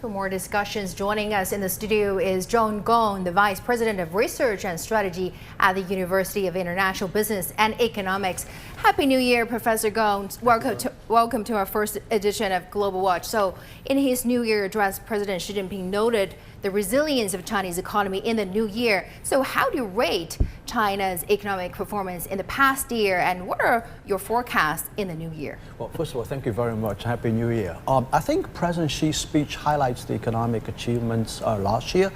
For more discussions, joining us in the studio is Gong, the Vice President of Research and Strategy at the University of International Business and Economics. Happy New Year, Professor Gong. Welcome to our first edition of Global Watch. So, in his New Year address, President Xi Jinping noted the resilience of Chinese economy in the new year. So, how do you rate China's economic performance in the past year, and what are your forecasts in the new year? Well, first of all, thank you very much. Happy New Year. I think President Xi's speech highlights the economic achievements last year.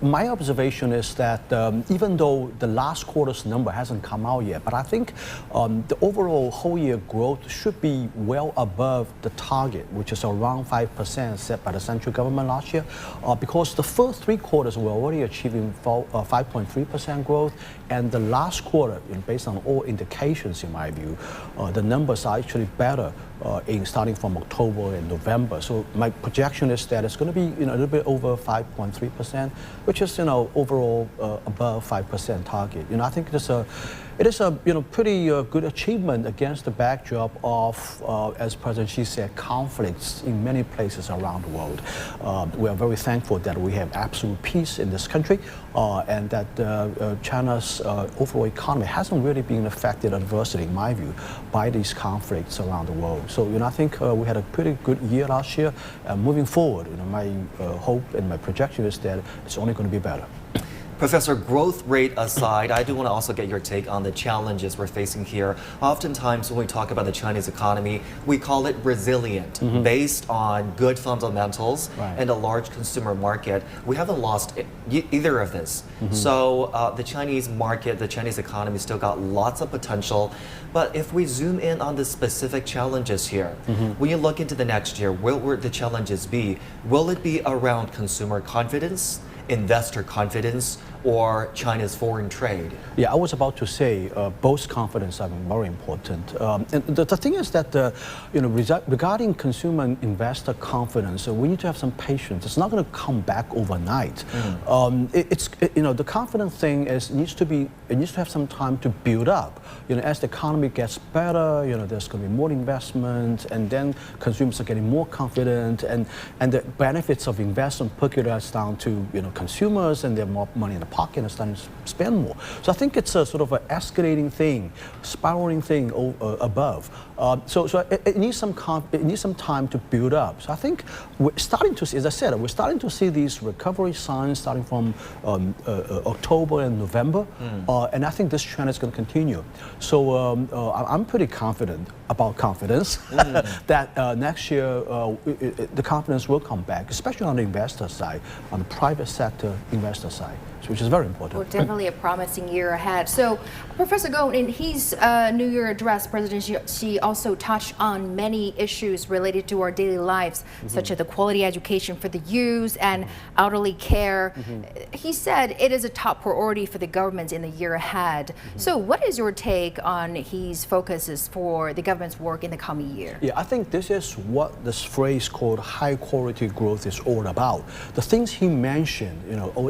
My observation is that even though the last quarter's number hasn't come out yet, but I think the overall whole year growth should be well above the target, which is around 5% set by the central government last year, because the first 3 quarters were already achieving 5.3% growth, and the last quarter, based on all indications in my view, the numbers are actually better starting from October and November. So my projection is that it's going to be a little bit over 5.3%, which is overall above 5% target. I think it is a pretty good achievement against the backdrop of, as President Xi said, conflicts in many places around the world. We are very thankful that we have absolute peace in this country, and that China's overall economy hasn't really been affected adversely, in my view, by these conflicts around the world. So I think we had a pretty good year last year. Moving forward, my hope and my projection is that it's only going to be better. Professor, growth rate aside, I do want to also get your take on the challenges we're facing here. Oftentimes when we talk about the Chinese economy, we call it resilient, based on good fundamentals and a large consumer market. We haven't lost either of this. So the Chinese market, the Chinese economy still got lots of potential. But if we zoom in on the specific challenges here, when you look into the next year, what will the challenges be? Will it be around consumer confidence, investor confidence, or China's foreign trade? Yeah, I was about to say both confidence are very important. And the thing is that regarding consumer and investor confidence, we need to have some patience. It's not going to come back overnight. The confidence thing needs to have some time to build up. As the economy gets better, there's going to be more investment, and then consumers are getting more confident, and the benefits of investment percolates down to consumers, and they have more money in the pocket and starting to spend more. So I think it's a sort of an escalating thing, spiraling thing above. So it needs some time to build up. So I think we're starting to see, as I said, we're starting to see these recovery signs starting from October and November, and I think this trend is going to continue. So I'm pretty confident about confidence that next year the confidence will come back, especially on the investor side, on the private sector investor side, which is very important. Well, definitely a promising year ahead. So, Professor Gong, in his New Year address, President Xi also touched on many issues related to our daily lives, such as the quality education for the youth and elderly care. He said it is a top priority for the government in the year ahead. So, what is your take on his focuses for the government's work in the coming year? Yeah, I think this is what this phrase called high quality growth is all about. The things he mentioned,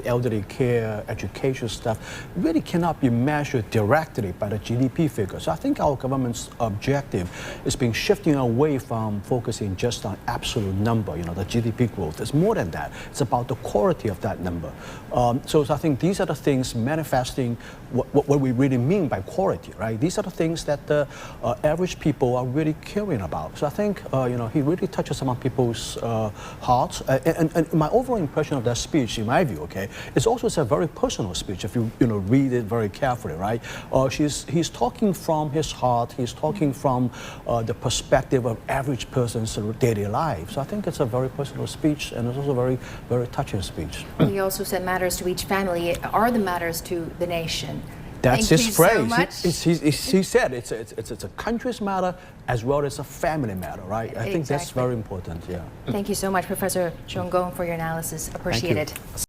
elderly care, education stuff, really cannot be measured directly by the GDP figure. So I think our government's objective is being shifting away from focusing just on absolute number, the GDP growth. It's more than that. It's about the quality of that number. So I think these are the things manifesting what we really mean by quality, right? These are the things that the average people are really caring about. So I think, he really touches on people's hearts. And my overall impression of that speech, in my view, is also a very personal speech if you read it very carefully, right? He's talking from his heart. He's talking from the perspective of average person's daily life. So I think it's a very personal speech, and it's also a very, very touching speech. He also said matters to each family are the matters to the nation. That's his phrase. So much. He said it's a country's matter as well as a family matter, right? I think that's very important. Yeah. Thank you so much, Professor Gong, for your analysis. Appreciate it.